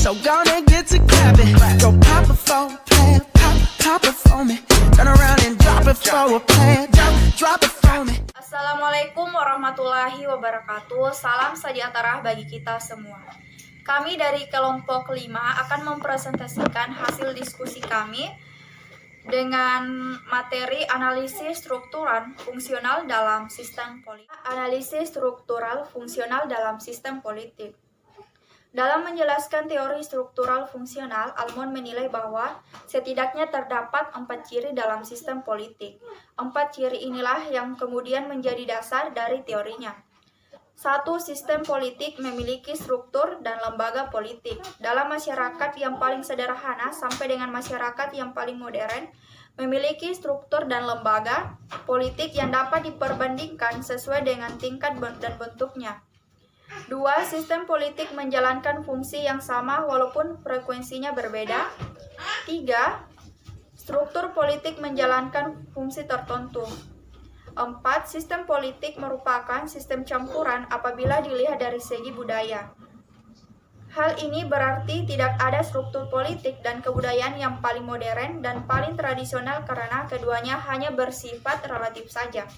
So gonna get to clapping. Go pop it for a plan, pop it for me. Turn around and drop it for a plan, drop it for me. Assalamualaikum warahmatullahi wabarakatuh. Salam sejahtera bagi kita semua. Kami dari kelompok 5 akan mempresentasikan hasil diskusi kami dengan materi analisis struktural fungsional dalam sistem politik. Analisis struktural fungsional dalam sistem politik. Dalam menjelaskan teori struktural fungsional, Almond menilai bahwa setidaknya terdapat 4 ciri dalam sistem politik. 4 ciri inilah yang kemudian menjadi dasar dari teorinya. 1. Sistem politik memiliki struktur dan lembaga politik. Dalam masyarakat yang paling sederhana sampai dengan masyarakat yang paling modern, memiliki struktur dan lembaga politik yang dapat diperbandingkan sesuai dengan tingkat dan bentuknya. 2. Sistem politik menjalankan fungsi yang sama walaupun frekuensinya berbeda. 3. Struktur politik menjalankan fungsi tertentu. 4. Sistem politik merupakan sistem campuran apabila dilihat dari segi budaya. Hal ini berarti tidak ada struktur politik dan kebudayaan yang paling modern dan paling tradisional karena keduanya hanya bersifat relatif saja.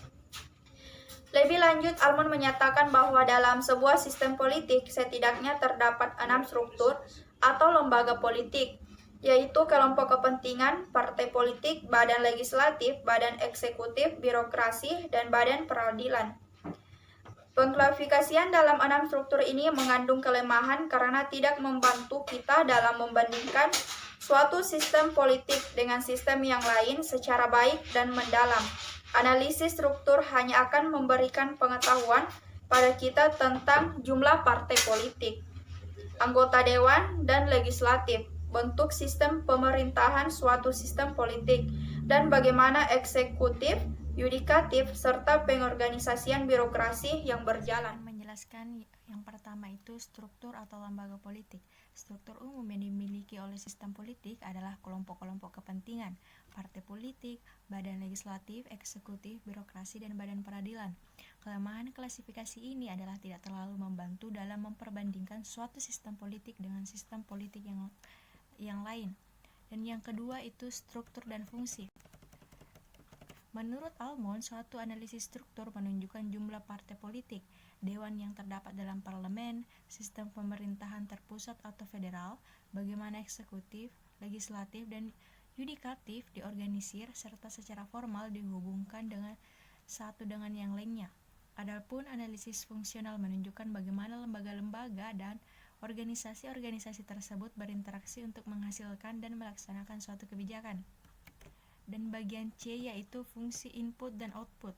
Lebih lanjut, Almond menyatakan bahwa dalam sebuah sistem politik setidaknya terdapat 6 struktur atau lembaga politik, yaitu kelompok kepentingan, partai politik, badan legislatif, badan eksekutif, birokrasi, dan badan peradilan. Pengklasifikasian dalam 6 struktur ini mengandung kelemahan karena tidak membantu kita dalam membandingkan suatu sistem politik dengan sistem yang lain secara baik dan mendalam. Analisis struktur hanya akan memberikan pengetahuan pada kita tentang jumlah partai politik, anggota dewan dan legislatif, bentuk sistem pemerintahan suatu sistem politik, dan bagaimana eksekutif, yudikatif, serta pengorganisasian birokrasi yang berjalan. Menjelaskan yang pertama itu struktur atau lembaga politik. Struktur umum yang dimiliki oleh sistem politik adalah kelompok-kelompok kepentingan, partai politik, badan legislatif, eksekutif, birokrasi, dan badan peradilan. Kelemahan klasifikasi ini adalah tidak terlalu membantu dalam memperbandingkan suatu sistem politik dengan sistem politik yang lain. Dan yang kedua itu struktur dan fungsi. Menurut Almond, suatu analisis struktur menunjukkan jumlah partai politik, dewan yang terdapat dalam parlemen, sistem pemerintahan terpusat atau federal, bagaimana eksekutif, legislatif, dan yudikatif diorganisir, serta secara formal dihubungkan dengan satu dengan yang lainnya. Adapun analisis fungsional menunjukkan bagaimana lembaga-lembaga dan organisasi-organisasi tersebut berinteraksi untuk menghasilkan dan melaksanakan suatu kebijakan. Dan bagian C yaitu fungsi input dan output.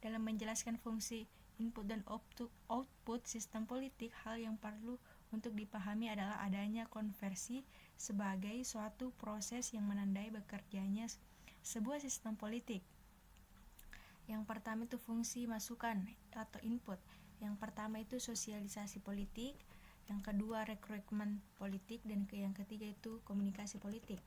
Dalam menjelaskan fungsi input dan output sistem politik, hal yang perlu untuk dipahami adalah adanya konversi sebagai suatu proses yang menandai bekerjanya sebuah sistem politik. Yang pertama itu fungsi masukan atau input. Yang pertama itu sosialisasi politik, yang kedua rekrutmen politik, dan yang ketiga itu komunikasi politik.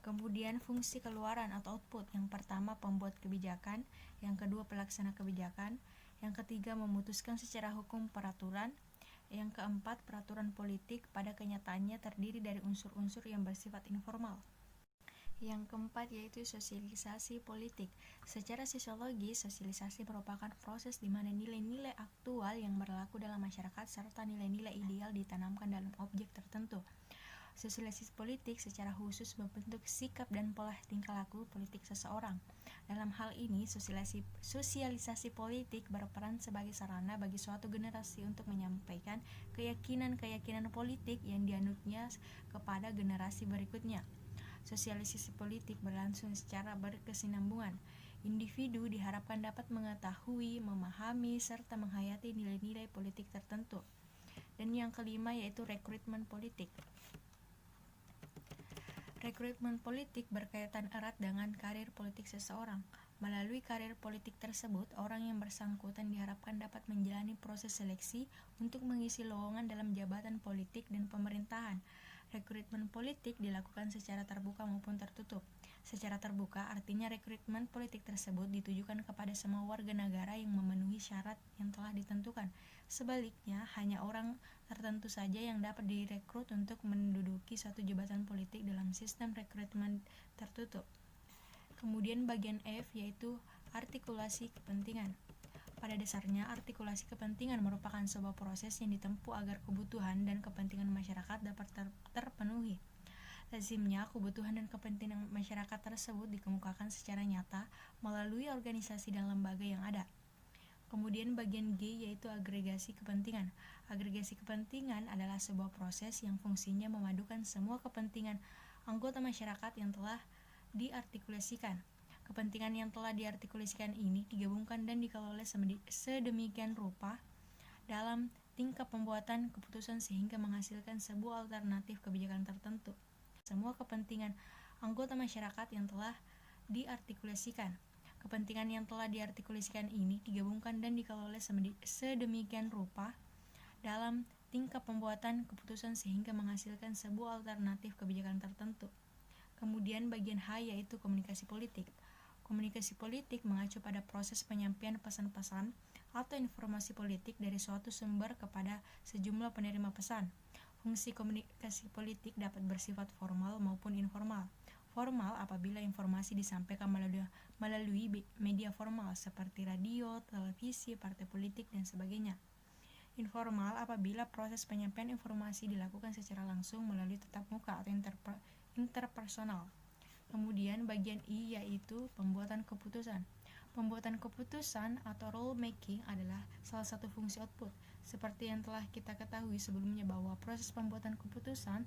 Kemudian fungsi keluaran atau output, yang pertama pembuat kebijakan, yang kedua pelaksana kebijakan, yang ketiga memutuskan secara hukum peraturan, yang keempat peraturan politik pada kenyataannya terdiri dari unsur-unsur yang bersifat informal. Yang keempat yaitu sosialisasi politik. Secara sosiologis, sosialisasi merupakan proses di mana nilai-nilai aktual yang berlaku dalam masyarakat serta nilai-nilai ideal ditanamkan dalam objek tertentu. Sosialisasi politik secara khusus membentuk sikap dan pola tingkah laku politik seseorang. Dalam hal ini, sosialisasi politik berperan sebagai sarana bagi suatu generasi untuk menyampaikan keyakinan-keyakinan politik yang dianutnya kepada generasi berikutnya. Sosialisasi politik berlangsung secara berkesinambungan. Individu diharapkan dapat mengetahui, memahami, serta menghayati nilai-nilai politik tertentu. Dan yang kelima yaitu rekrutmen politik. Rekrutmen politik berkaitan erat dengan karir politik seseorang. Melalui karir politik tersebut, orang yang bersangkutan diharapkan dapat menjalani proses seleksi untuk mengisi lowongan dalam jabatan politik dan pemerintahan. Rekrutmen politik dilakukan secara terbuka maupun tertutup. Secara terbuka artinya rekrutmen politik tersebut ditujukan kepada semua warga negara yang memenuhi syarat yang telah ditentukan. Sebaliknya, hanya orang tertentu saja yang dapat direkrut untuk menduduki suatu jabatan politik dalam sistem rekrutmen tertutup. Kemudian bagian F yaitu artikulasi kepentingan. Pada dasarnya, artikulasi kepentingan merupakan sebuah proses yang ditempuh agar kebutuhan dan kepentingan masyarakat dapat terpenuhi. Lazimnya, kebutuhan dan kepentingan masyarakat tersebut dikemukakan secara nyata melalui organisasi dan lembaga yang ada. Kemudian bagian G yaitu agregasi kepentingan. Agregasi kepentingan adalah sebuah proses yang fungsinya memadukan semua kepentingan anggota masyarakat yang telah diartikulasikan. Kepentingan yang telah diartikulasikan ini digabungkan dan dikelola sedemikian rupa dalam tingkap pembuatan keputusan sehingga menghasilkan sebuah alternatif kebijakan tertentu. Semua kepentingan anggota masyarakat yang telah diartikulasikan. Kepentingan yang telah diartikulasikan ini digabungkan dan dikelola sedemikian rupa dalam tingkap pembuatan keputusan sehingga menghasilkan sebuah alternatif kebijakan tertentu. Kemudian bagian H yaitu komunikasi politik. Komunikasi politik mengacu pada proses penyampaian pesan-pesan atau informasi politik dari suatu sumber kepada sejumlah penerima pesan. Fungsi komunikasi politik dapat bersifat formal maupun informal. Formal apabila informasi disampaikan melalui media formal seperti radio, televisi, partai politik, dan sebagainya. Informal apabila proses penyampaian informasi dilakukan secara langsung melalui tatap muka atau interpersonal. Kemudian bagian I yaitu pembuatan keputusan. Pembuatan keputusan atau rule making adalah salah satu fungsi output. Seperti yang telah kita ketahui sebelumnya bahwa proses pembuatan keputusan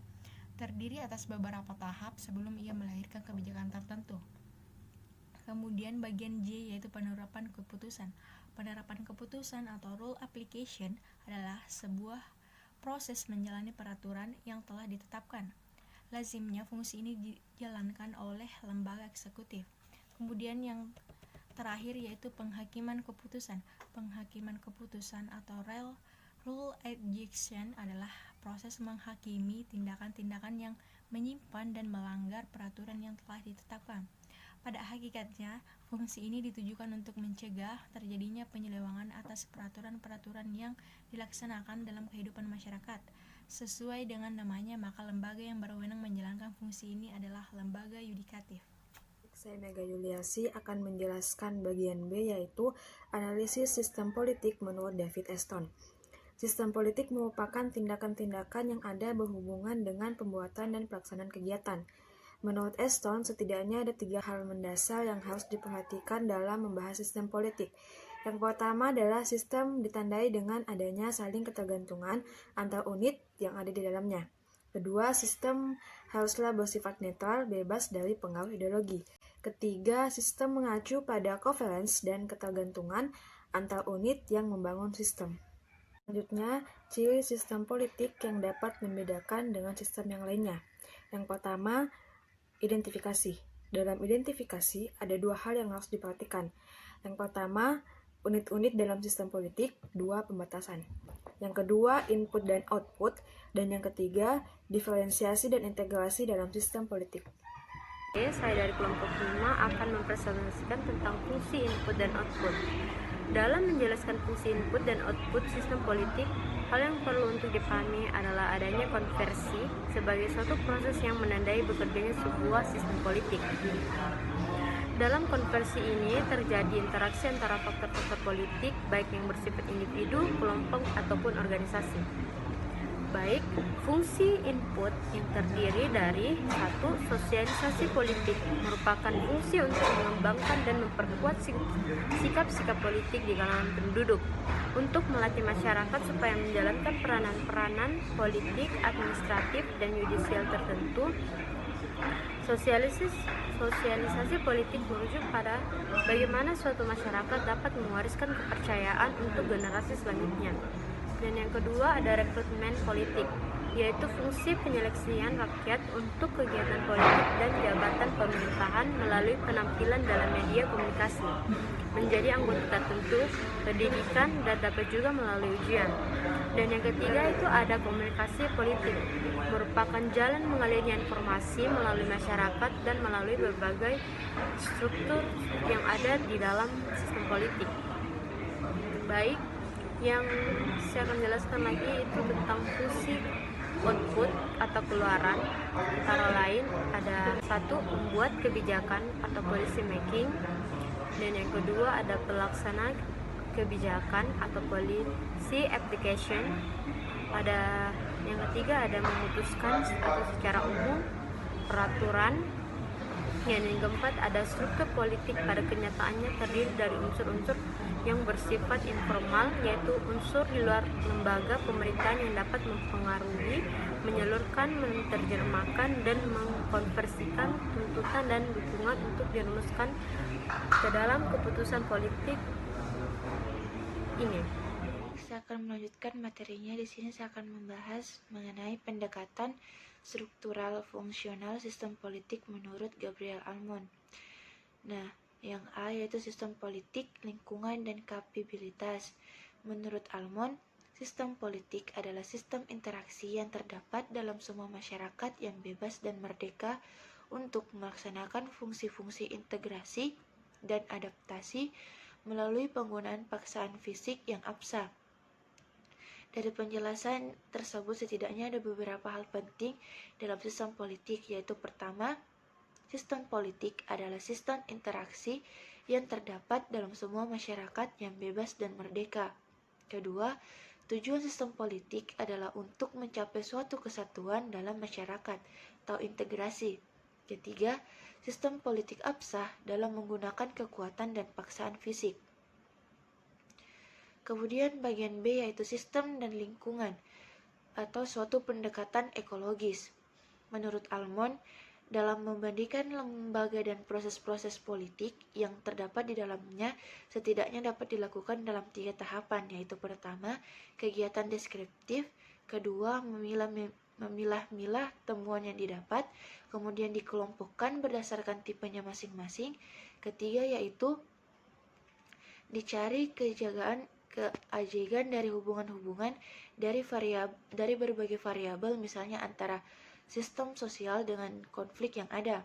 terdiri atas beberapa tahap sebelum ia melahirkan kebijakan tertentu. Kemudian bagian J yaitu penerapan keputusan. Penerapan keputusan atau rule application adalah sebuah proses menjalani peraturan yang telah ditetapkan. Lazimnya fungsi ini dijalankan oleh lembaga eksekutif. Kemudian yang terakhir yaitu penghakiman keputusan. Penghakiman keputusan atau rule adjudication adalah proses menghakimi tindakan-tindakan yang menyimpan dan melanggar peraturan yang telah ditetapkan. Pada hakikatnya, fungsi ini ditujukan untuk mencegah terjadinya penyelewengan atas peraturan-peraturan yang dilaksanakan dalam kehidupan masyarakat. Sesuai dengan namanya, maka lembaga yang berwenang menjalankan fungsi ini adalah lembaga yudikatif. Saya Mega Yuliasi akan menjelaskan bagian B yaitu analisis sistem politik menurut David Eston. Sistem politik merupakan tindakan-tindakan yang ada berhubungan dengan pembuatan dan pelaksanaan kegiatan. Menurut Eston, setidaknya ada 3 hal mendasar yang harus diperhatikan dalam membahas sistem politik. Yang pertama adalah sistem ditandai dengan adanya saling ketergantungan antar unit yang ada di dalamnya. Kedua, sistem haruslah bersifat netral, bebas dari pengaruh ideologi. Ketiga, sistem mengacu pada covalence dan ketergantungan antar unit yang membangun sistem. Selanjutnya, ciri sistem politik yang dapat membedakan dengan sistem yang lainnya. Yang pertama, identifikasi. Dalam identifikasi, ada 2 hal yang harus diperhatikan. Yang pertama, unit-unit dalam sistem politik. 2, pembatasan. Yang kedua, input dan output. Dan yang ketiga, diferensiasi dan integrasi dalam sistem politik. Saya dari kelompok 5 akan mempresentasikan tentang fungsi input dan output. Dalam menjelaskan fungsi input dan output sistem politik, hal yang perlu untuk dipahami adalah adanya konversi sebagai suatu proses yang menandai bekerjanya sebuah sistem politik. Dalam konversi ini terjadi interaksi antara faktor-faktor politik, baik yang bersifat individu, kelompok, ataupun organisasi. Baik, fungsi input yang terdiri dari 1. Sosialisasi politik merupakan fungsi untuk mengembangkan dan memperkuat sikap-sikap politik di kalangan penduduk untuk melatih masyarakat supaya menjalankan peranan-peranan politik, administratif, dan yudisial tertentu. Sosialisasi politik merujuk pada bagaimana suatu masyarakat dapat mewariskan kepercayaan untuk generasi selanjutnya. Dan yang kedua ada rekrutmen politik, yaitu fungsi penyeleksian rakyat untuk kegiatan politik dan jabatan pemerintahan melalui penampilan dalam media komunikasi, menjadi anggota tertentu, pendidikan, dan dapat juga melalui ujian. Dan yang ketiga itu ada komunikasi politik, merupakan jalan mengalirnya informasi melalui masyarakat dan melalui berbagai struktur yang ada di dalam sistem politik. Baik, Yang saya akan jelaskan lagi itu tentang fungsi output atau keluaran. Antara lain ada satu, membuat kebijakan atau policy making, dan yang kedua ada pelaksana kebijakan atau policy application. Ada yang ketiga ada memutuskan atau secara umum peraturan. Yang keempat ada struktur politik, pada kenyataannya terdiri dari unsur-unsur yang bersifat informal, yaitu unsur di luar lembaga pemerintahan yang dapat mempengaruhi, menyalurkan, menerjemahkan, dan mengkonversikan tuntutan dan dukungan untuk dirumuskan ke dalam keputusan politik ini. Saya akan melanjutkan materinya. Di sini saya akan membahas mengenai pendekatan struktural fungsional sistem politik menurut Gabriel Almond. Nah, yang A yaitu sistem politik, lingkungan, dan kapabilitas. Menurut Almond, sistem politik adalah sistem interaksi yang terdapat dalam semua masyarakat yang bebas dan merdeka untuk melaksanakan fungsi-fungsi integrasi dan adaptasi melalui penggunaan paksaan fisik yang abstrak. Dari penjelasan tersebut setidaknya ada beberapa hal penting dalam sistem politik, yaitu pertama, sistem politik adalah sistem interaksi yang terdapat dalam semua masyarakat yang bebas dan merdeka. Kedua, tujuan sistem politik adalah untuk mencapai suatu kesatuan dalam masyarakat atau integrasi. Ketiga, sistem politik absah dalam menggunakan kekuatan dan paksaan fisik. Kemudian bagian B yaitu sistem dan lingkungan atau suatu pendekatan ekologis. Menurut Almond, dalam membandingkan lembaga dan proses-proses politik yang terdapat di dalamnya setidaknya dapat dilakukan dalam 3 tahapan, yaitu pertama, kegiatan deskriptif, kedua, memilah-milah temuan yang didapat, kemudian dikelompokkan berdasarkan tipenya masing-masing, ketiga yaitu dicari keajegan dari hubungan-hubungan dari berbagai variabel, misalnya antara sistem sosial dengan konflik yang ada.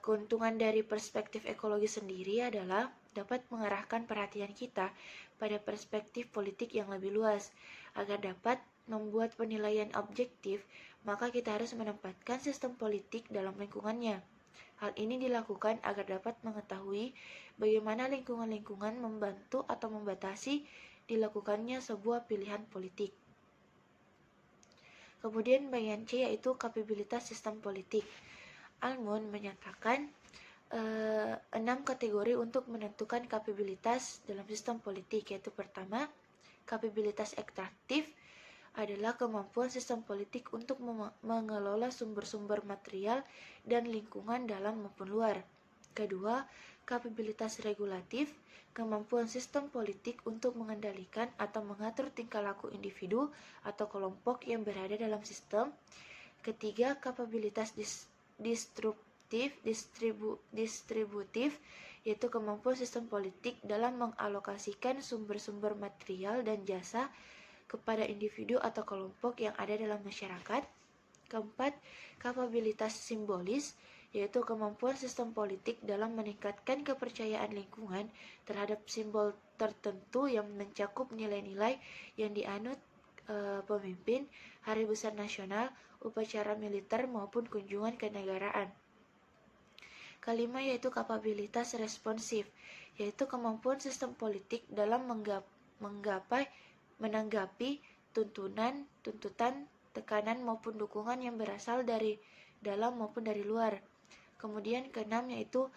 Keuntungan dari perspektif ekologi sendiri adalah dapat mengarahkan perhatian kita pada perspektif politik yang lebih luas. Agar dapat membuat penilaian objektif, maka kita harus menempatkan sistem politik dalam lingkungannya. Hal ini dilakukan agar dapat mengetahui bagaimana lingkungan-lingkungan membantu atau membatasi dilakukannya sebuah pilihan politik. Kemudian bagian C yaitu kapabilitas sistem politik. Almond menyatakan 6 kategori untuk menentukan kapabilitas dalam sistem politik, yaitu pertama, kapabilitas ekstraktif adalah kemampuan sistem politik untuk mengelola sumber-sumber material dan lingkungan dalam maupun luar. Kedua, kapabilitas regulatif, kemampuan sistem politik untuk mengendalikan atau mengatur tingkah laku individu atau kelompok yang berada dalam sistem. Ketiga, kapabilitas distributif, yaitu kemampuan sistem politik dalam mengalokasikan sumber-sumber material dan jasa kepada individu atau kelompok yang ada dalam masyarakat. Keempat, kapabilitas simbolis, yaitu kemampuan sistem politik dalam meningkatkan kepercayaan lingkungan terhadap simbol tertentu yang mencakup nilai-nilai yang dianut pemimpin, hari besar nasional, upacara militer maupun kunjungan kenegaraan. Kelima yaitu kapabilitas responsif, yaitu kemampuan sistem politik dalam menanggapi tuntutan, tekanan maupun dukungan yang berasal dari dalam maupun dari luar. Kemudian keenam yaitu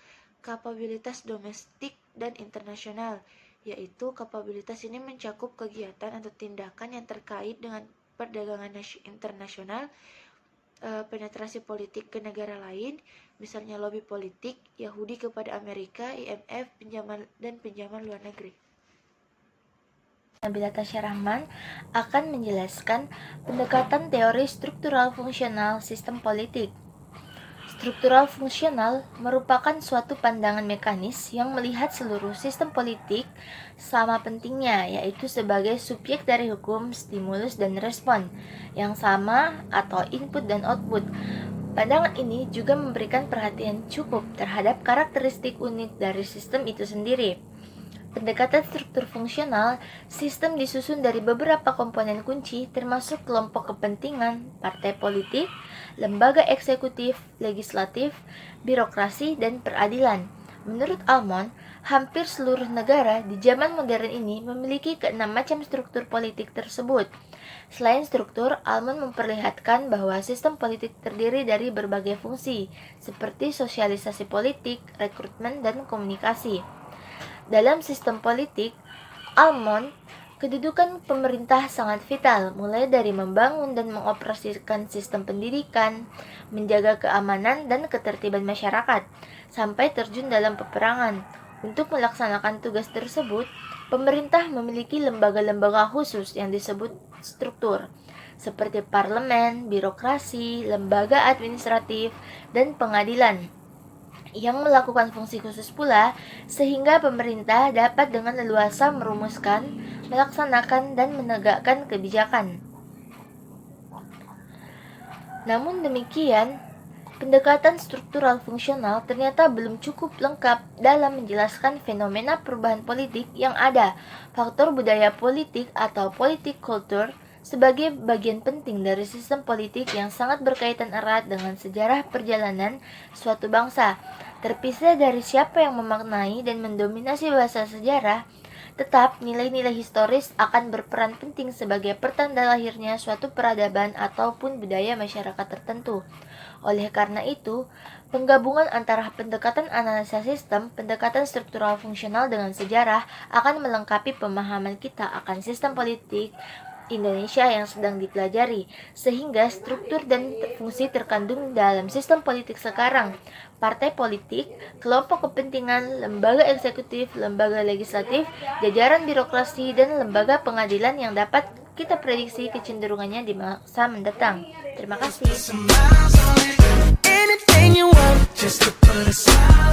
kapabilitas domestik dan internasional, yaitu kapabilitas ini mencakup kegiatan atau tindakan yang terkait dengan perdagangan internasional, penetrasi politik ke negara lain, misalnya lobby politik Yahudi kepada Amerika, IMF, pinjaman luar negeri. Nabila Tasya Rahman akan menjelaskan pendekatan teori struktural fungsional sistem politik. Struktural fungsional merupakan suatu pandangan mekanis yang melihat seluruh sistem politik sama pentingnya, yaitu sebagai subjek dari hukum, stimulus, dan respon yang sama atau input dan output. Pandangan ini juga memberikan perhatian cukup terhadap karakteristik unik dari sistem itu sendiri. pendekatan struktur fungsional, sistem disusun dari beberapa komponen kunci termasuk kelompok kepentingan, partai politik, lembaga eksekutif, legislatif, birokrasi, dan peradilan. Menurut Almond, hampir seluruh negara di zaman modern ini memiliki keenam macam struktur politik tersebut. Selain struktur, Almond memperlihatkan bahwa sistem politik terdiri dari berbagai fungsi, seperti sosialisasi politik, rekrutmen, dan komunikasi. Dalam sistem politik, Almond, kedudukan pemerintah sangat vital, mulai dari membangun dan mengoperasikan sistem pendidikan, menjaga keamanan dan ketertiban masyarakat, sampai terjun dalam peperangan. Untuk melaksanakan tugas tersebut, pemerintah memiliki lembaga-lembaga khusus yang disebut struktur, seperti parlemen, birokrasi, lembaga administratif, dan pengadilan, yang melakukan fungsi khusus pula, sehingga pemerintah dapat dengan leluasa merumuskan, melaksanakan, dan menegakkan kebijakan. Namun demikian, pendekatan struktural fungsional ternyata belum cukup lengkap dalam menjelaskan fenomena perubahan politik yang ada. Faktor budaya politik atau politik culture sebagai bagian penting dari sistem politik yang sangat berkaitan erat dengan sejarah perjalanan suatu bangsa. Terpisah dari siapa yang memaknai dan mendominasi bahasa sejarah, tetap nilai-nilai historis akan berperan penting sebagai pertanda lahirnya suatu peradaban ataupun budaya masyarakat tertentu. Oleh karena itu, penggabungan antara pendekatan analisa sistem, pendekatan struktural fungsional dengan sejarah akan melengkapi pemahaman kita akan sistem politik Indonesia yang sedang dipelajari, sehingga struktur dan fungsi terkandung dalam sistem politik sekarang, partai politik, kelompok kepentingan, lembaga eksekutif, lembaga legislatif, jajaran birokrasi, dan lembaga pengadilan yang dapat kita prediksi kecenderungannya di masa mendatang. Terima kasih. Anything you want just to put a smile on